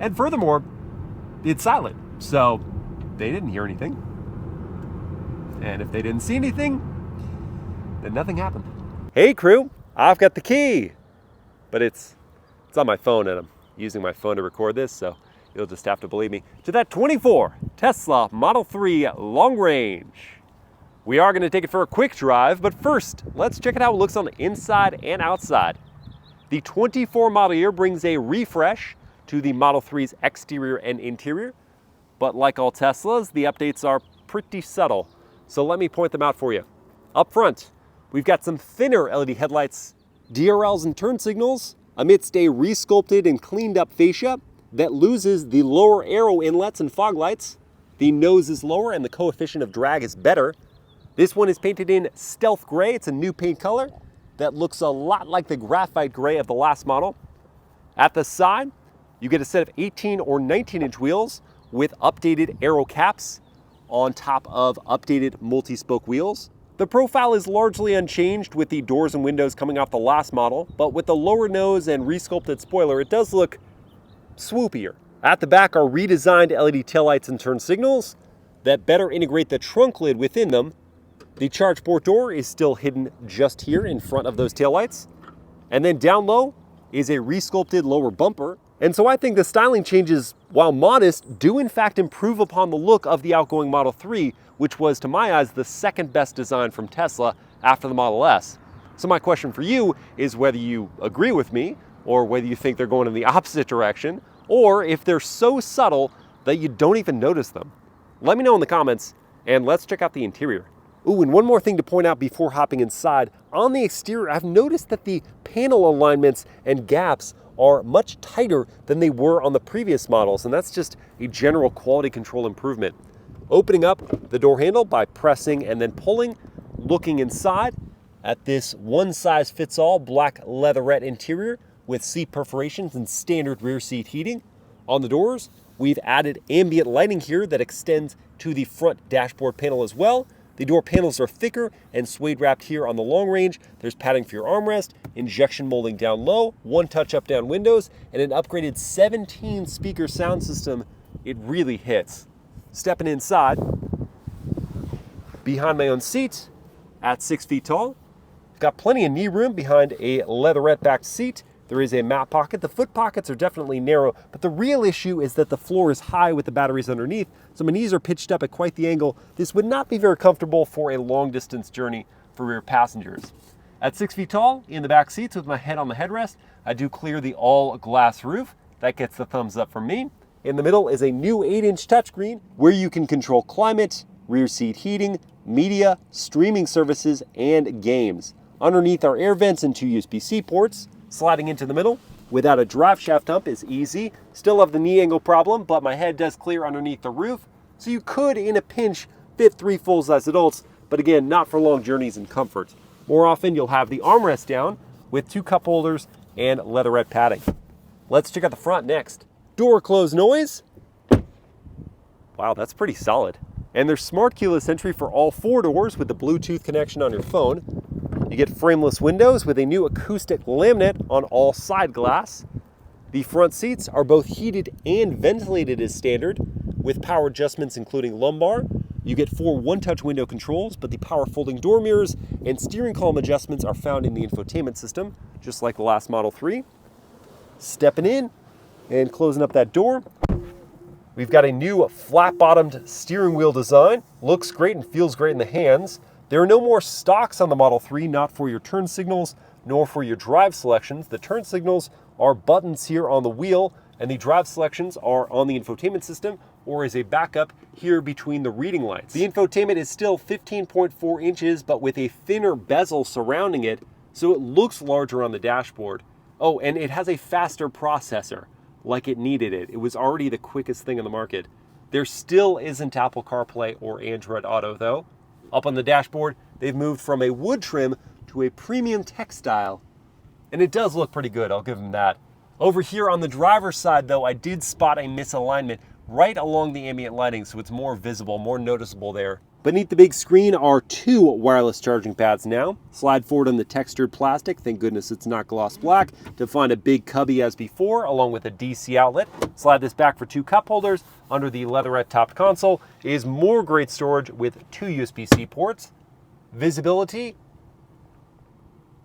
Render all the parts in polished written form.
And furthermore, it's silent, so they didn't hear anything. And if they didn't see anything, then nothing happened. Hey crew, I've got the key. But it's on my phone and I'm using my phone to record this, so you'll just have to believe me. To that 24 Tesla Model 3 Long Range. We are going to take it for a quick drive, but first, let's check out how it looks on the inside and outside. The 24 model year brings a refresh to the Model 3's exterior and interior, but like all Teslas, the updates are pretty subtle. So let me point them out for you. Up front, we've got some thinner LED headlights, DRLs and turn signals, amidst a resculpted and cleaned up fascia that loses the lower aero inlets and fog lights. The nose is lower and the coefficient of drag is better. This one is painted in stealth gray. It's a new paint color that looks a lot like the graphite gray of the last model. At the side, you get a set of 18 or 19-inch wheels with updated aero caps on top of updated multi-spoke wheels. The profile is largely unchanged with the doors and windows coming off the last model, but with the lower nose and resculpted spoiler, it does look swoopier. At the back are redesigned LED taillights and turn signals that better integrate the trunk lid within them. The charge port door is still hidden just here in front of those taillights. And then down low is a resculpted lower bumper. And so I think the styling changes, while modest, do in fact improve upon the look of the outgoing Model 3, which was, to my eyes, the second best design from Tesla after the Model S. So my question for you is whether you agree with me, or whether you think they're going in the opposite direction, or if they're so subtle that you don't even notice them. Let me know in the comments, and let's check out the interior. Ooh, and one more thing to point out before hopping inside. On the exterior, I've noticed that the panel alignments and gaps are much tighter than they were on the previous models, and that's just a general quality control improvement. Opening up the door handle by pressing and then pulling, looking inside at this one-size-fits-all black leatherette interior with seat perforations and standard rear seat heating. On the doors, we've added ambient lighting here that extends to the front dashboard panel as well. The door panels are thicker and suede wrapped here on the Long Range. There's padding for your armrest, injection molding down low, one touch up down windows, and an upgraded 17 speaker sound system. It really hits. Stepping inside, behind my own seat at 6 feet tall. Got plenty of knee room behind a leatherette backed seat. There is a mat pocket. The foot pockets are definitely narrow, but the real issue is that the floor is high with the batteries underneath, so my knees are pitched up at quite the angle. This would not be very comfortable for a long distance journey for rear passengers. At 6 feet tall, in the back seats with my head on the headrest, I do clear the all glass roof. That gets the thumbs up from me. In the middle is a new 8-inch touchscreen where you can control climate, rear seat heating, media, streaming services, and games. Underneath are air vents and 2 USB-C ports. Sliding into the middle without a drive shaft hump is easy. Still have the knee angle problem, but my head does clear underneath the roof. So you could, in a pinch, fit 3 full-size adults, but again, not for long journeys and comfort. More often, you'll have the armrest down with 2 cup holders and leatherette padding. Let's check out the front next. Door close noise. Wow, that's pretty solid. And there's smart keyless entry for all 4 doors with the Bluetooth connection on your phone. You get frameless windows with a new acoustic laminate on all side glass. The front seats are both heated and ventilated as standard, with power adjustments including lumbar. You get 4 one-touch window controls, but the power folding door mirrors and steering column adjustments are found in the infotainment system, just like the last Model 3. Stepping in and closing up that door. We've got a new flat-bottomed steering wheel design. Looks great and feels great in the hands. There are no more stalks on the Model 3, not for your turn signals, nor for your drive selections. The turn signals are buttons here on the wheel, and the drive selections are on the infotainment system, or as a backup here between the reading lights. The infotainment is still 15.4 inches, but with a thinner bezel surrounding it, so it looks larger on the dashboard. Oh, and it has a faster processor, like it needed it. It was already the quickest thing on the market. There still isn't Apple CarPlay or Android Auto, though. Up on the dashboard, they've moved from a wood trim to a premium textile. And it does look pretty good, I'll give them that. Over here on the driver's side, though, I did spot a misalignment right along the ambient lighting, so it's more visible, more noticeable there. Beneath the big screen are 2 wireless charging pads now. Slide forward on the textured plastic, thank goodness it's not gloss black, to find a big cubby as before, along with a DC outlet. Slide this back for 2 cup holders. Under the leatherette topped console is more great storage with 2 USB-C ports. Visibility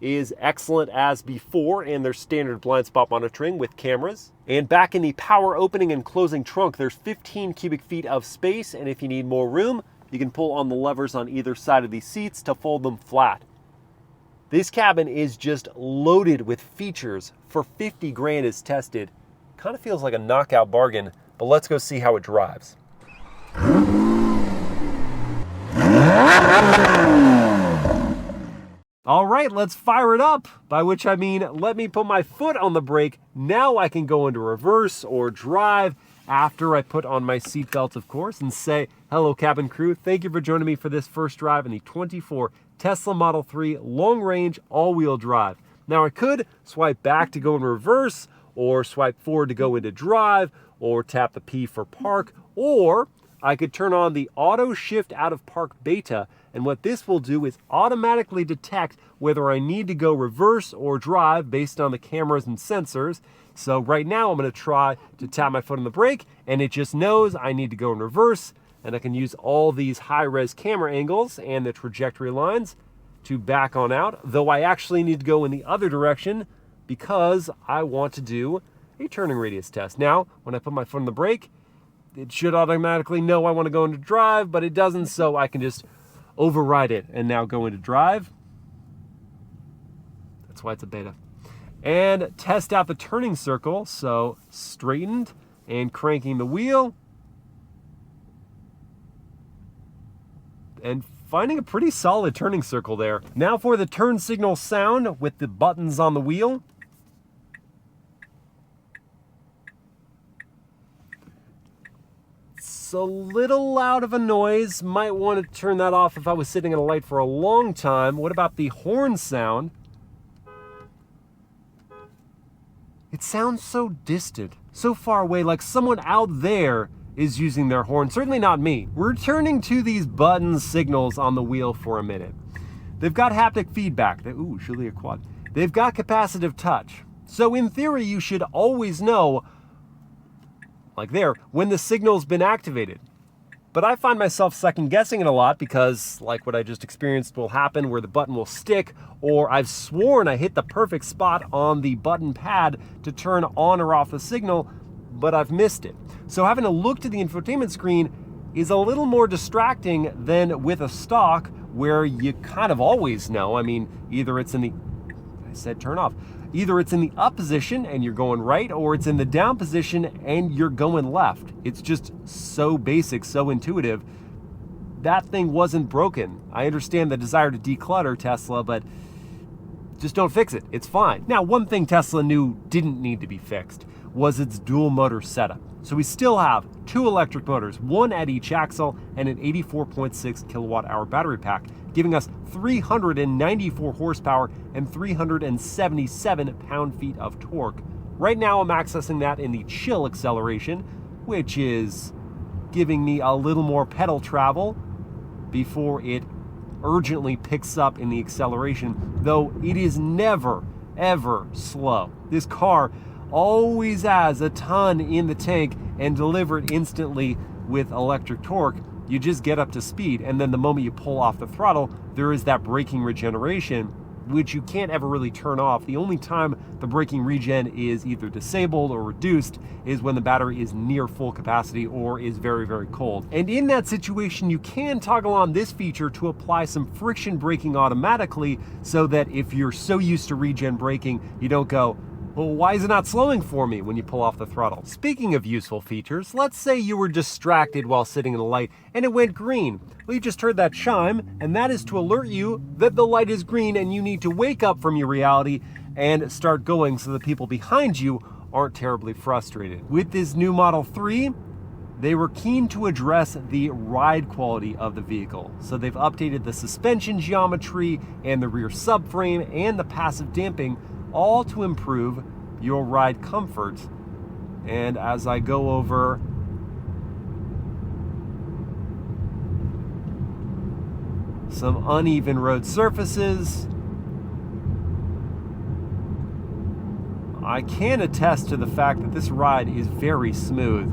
is excellent as before, and there's standard blind spot monitoring with cameras. And back in the power opening and closing trunk, there's 15 cubic feet of space, and if you need more room, you can pull on the levers on either side of these seats to fold them flat. This cabin is just loaded with features. For 50 grand as tested. Kind of feels like a knockout bargain, but let's go see how it drives. All right, let's fire it up, by which I mean let me put my foot on the brake. Now I can go into reverse or drive after I put on my seatbelt, of course, and say, hello, cabin crew. Thank you for joining me for this first drive in the 24 Tesla Model 3 Long Range All-Wheel Drive. Now, I could swipe back to go in reverse, or swipe forward to go into drive, or tap the P for park, or I could turn on the auto shift out of park beta, and what this will do is automatically detect whether I need to go reverse or drive based on the cameras and sensors. So right now I'm going to try to tap my foot on the brake, and it just knows I need to go in reverse, and I can use all these high-res camera angles and the trajectory lines to back on out, though I actually need to go in the other direction because I want to do a turning radius test. Now, when I put my foot on the brake, it should automatically know I want to go into drive, but it doesn't, so I can just override it and now go into drive. That's why it's a beta. And test out the turning circle, so straightened and cranking the wheel. And finding a pretty solid turning circle there. Now for the turn signal sound with the buttons on the wheel. It's a little loud of a noise. Might want to turn that off if I was sitting at a light for a long time. What about the horn sound? It sounds so distant, so far away, like someone out there is using their horn. Certainly not me. We're turning to these button signals on the wheel for a minute. They've got haptic feedback. Ooh, surely a quad. They've got capacitive touch. So in theory, you should always know, like there, when the signal's been activated. But I find myself second guessing it a lot because, like what I just experienced will happen where the button will stick, or I've sworn I hit the perfect spot on the button pad to turn on or off the signal, but I've missed it. So having to look to the infotainment screen is a little more distracting than with a stock where you kind of always know. I mean, either it's in the, I said turn off. Either it's in the up position and you're going right, or it's in the down position and you're going left. It's just so basic, so intuitive. That thing wasn't broken. I understand the desire to declutter Tesla, but just don't fix it. It's fine. Now, one thing Tesla knew didn't need to be fixed was its dual motor setup. So we still have 2 electric motors, one at each axle, and an 84.6 kilowatt hour battery pack, giving us 394 horsepower and 377 pound-feet of torque. Right now I'm accessing that in the chill acceleration, which is giving me a little more pedal travel before it urgently picks up in the acceleration, though it is never, ever slow. This car always has a ton in the tank and delivered instantly with electric torque. You just get up to speed, and then the moment you pull off the throttle, there is that braking regeneration, which you can't ever really turn off. The only time the braking regen is either disabled or reduced is when the battery is near full capacity or is very, very cold. And in that situation, you can toggle on this feature to apply some friction braking automatically, so that if you're so used to regen braking, you don't go, well, why is it not slowing for me when you pull off the throttle? Speaking of useful features, let's say you were distracted while sitting in a light and it went green. Well, you just heard that chime, and that is to alert you that the light is green and you need to wake up from your reality and start going so the people behind you aren't terribly frustrated. With this new Model 3, they were keen to address the ride quality of the vehicle. So they've updated the suspension geometry and the rear subframe and the passive damping, all to improve your ride comfort. And as I go over some uneven road surfaces. I can attest to the fact that this ride is very smooth.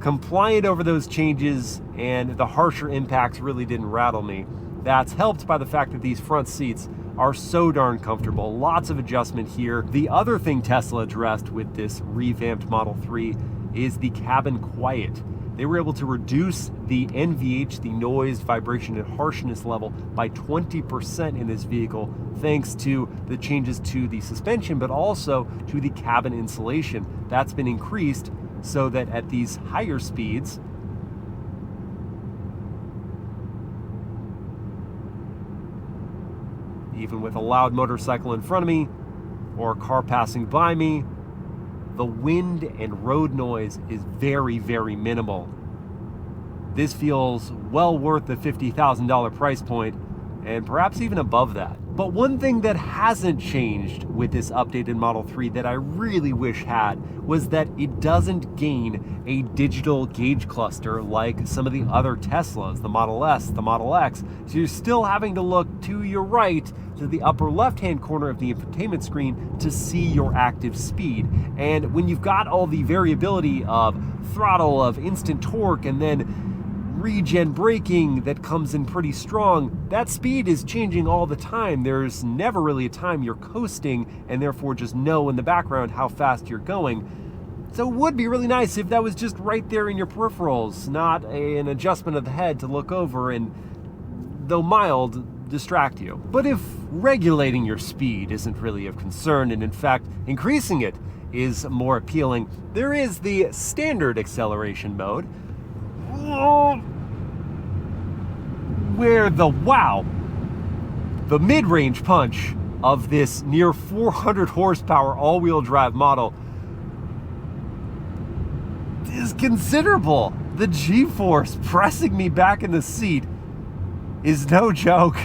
Compliant over those changes, and the harsher impacts really didn't rattle me. That's helped by the fact that these front seats are so darn comfortable. Lots of adjustment here. The other thing Tesla addressed with this revamped Model 3 is the cabin quiet. They were able to reduce the NVH, the noise, vibration, and harshness level by 20% in this vehicle, thanks to the changes to the suspension, but also to the cabin insulation. That's been increased so that at these higher speeds, even with a loud motorcycle in front of me or a car passing by me, the wind and road noise is very, very minimal. This feels well worth the $50,000 price point, and perhaps even above that. But one thing that hasn't changed with this updated Model 3 that I really wish had was that it doesn't gain a digital gauge cluster like some of the other Teslas, the Model S, the Model X. So you're still having to look to your right, to the upper left-hand corner of the infotainment screen to see your active speed. And when you've got all the variability of throttle, of instant torque, and then regen braking that comes in pretty strong, that speed is changing all the time. There's never really a time you're coasting and therefore just know in the background how fast you're going. So it would be really nice if that was just right there in your peripherals, not an adjustment of the head to look over and, though mild, distract you. But if regulating your speed isn't really of concern, and in fact increasing it is more appealing, there is the standard acceleration mode, where the mid-range punch of this near 400 horsepower all-wheel drive model is considerable. The G-force pressing me back in the seat is no joke.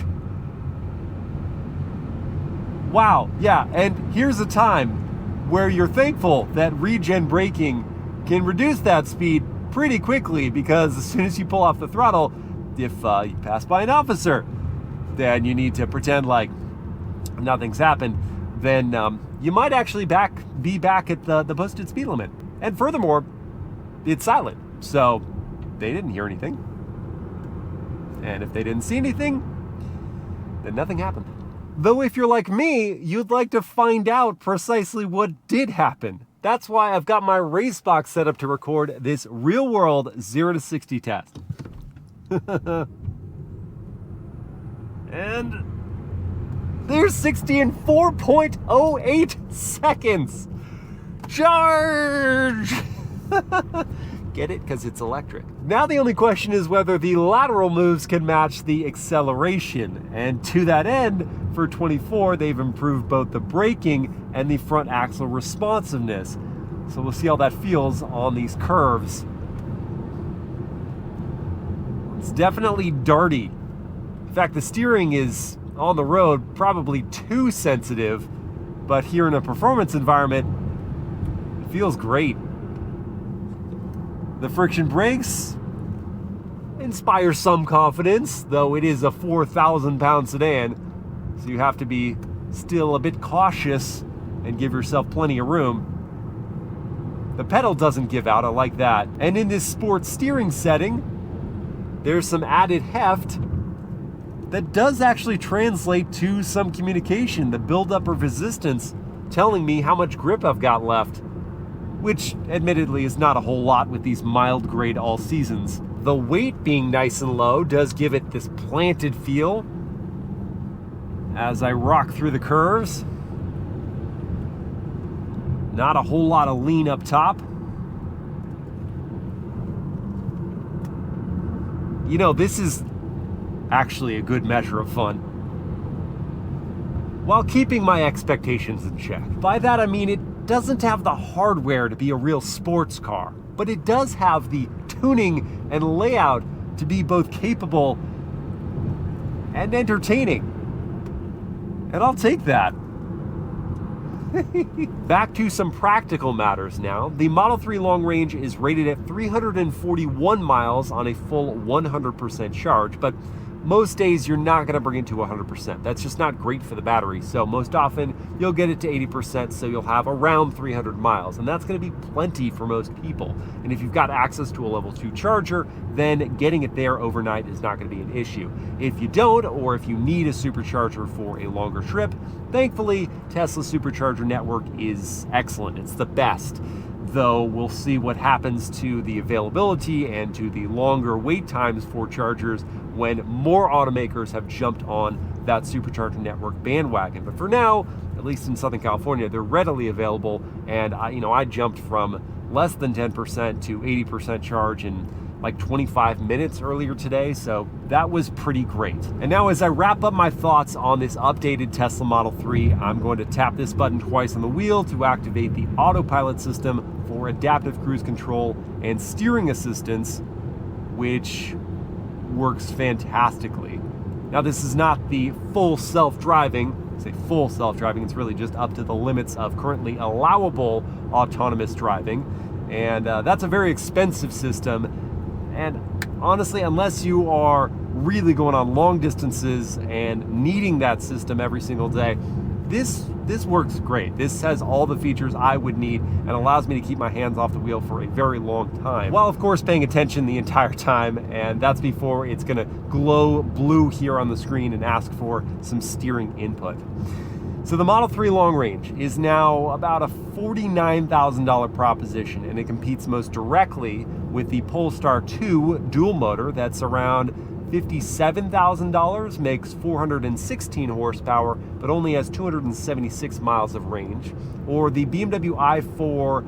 Wow, yeah, and here's a time where you're thankful that regen braking can reduce that speed pretty quickly, because as soon as you pull off the throttle, if you pass by an officer, then you need to pretend like nothing's happened, then you might actually be back at the posted speed limit. And furthermore, it's silent, so they didn't hear anything. And if they didn't see anything, then nothing happened. Though if you're like me, you'd like to find out precisely what did happen. That's why I've got my race box set up to record this real-world 0 to 60 test. And there's 60 in 4.08 seconds. Charge! Get it? Because it's electric. Now the only question is whether the lateral moves can match the acceleration. And to that end, for 24, they've improved both the braking and the front axle responsiveness. So we'll see how that feels on these curves. It's definitely darty. In fact, the steering is, on the road, probably too sensitive, but here in a performance environment, it feels great. The friction brakes inspire some confidence, though it is a 4,000-pound sedan, so you have to be still a bit cautious and give yourself plenty of room. The pedal doesn't give out, I like that. And in this sports steering setting, there's some added heft that does actually translate to some communication, the buildup of resistance telling me how much grip I've got left, which admittedly is not a whole lot with these mild grade all seasons. The weight being nice and low does give it this planted feel as I rock through the curves. Not a whole lot of lean up top. You know, this is actually a good measure of fun, while keeping my expectations in check. By that I mean it doesn't have the hardware to be a real sports car, but it does have the tuning and layout to be both capable and entertaining. And I'll take that. Back to some practical matters now. The Model 3 Long Range is rated at 341 miles on a full 100% charge, but most days you're not going to bring it to 100%. That's just not great for the battery. So most often you'll get it to 80%, so you'll have around 300 miles. And that's going to be plenty for most people. And if you've got access to a level 2 charger, then getting it there overnight is not going to be an issue. If you don't, or if you need a supercharger for a longer trip, thankfully Tesla's supercharger network is excellent. It's the best. Though we'll see what happens to the availability and to the longer wait times for chargers when more automakers have jumped on that supercharger network bandwagon. But for now, at least in Southern California, they're readily available, and I jumped from less than 10% to 80% charge in like 25 minutes earlier today, so that was pretty great. And now as I wrap up my thoughts on this updated Tesla Model 3, I'm going to tap this button twice on the wheel to activate the Autopilot system for adaptive cruise control and steering assistance, which works fantastically. Now this is not the full self-driving. I say full self-driving, it's really just up to the limits of currently allowable autonomous driving, and that's a very expensive system. And honestly, unless you are really going on long distances and needing that system every single day, this works great. This has all the features I would need and allows me to keep my hands off the wheel for a very long time, while of course paying attention the entire time, and that's before it's gonna glow blue here on the screen and ask for some steering input. So the Model 3 Long Range is now about a $49,000 proposition, and it competes most directly with the Polestar 2 dual motor that's around $57,000, makes 416 horsepower, but only has 276 miles of range. Or the BMW i4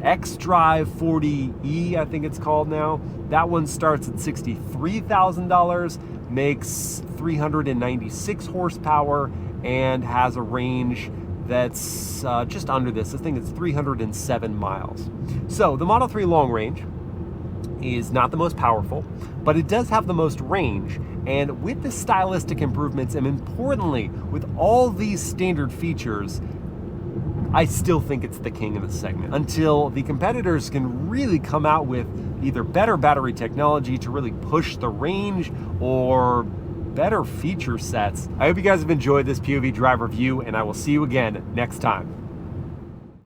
xDrive 40e, I think it's called now. That one starts at $63,000, makes 396 horsepower, and has a range that's just under this. I think it's 307 miles. So the Model 3 Long Range is not the most powerful, but it does have the most range. And with the stylistic improvements, and importantly, with all these standard features, I still think it's the king of the segment until the competitors can really come out with either better battery technology to really push the range or better feature sets. I hope you guys have enjoyed this POV drive review, and I will see you again next time.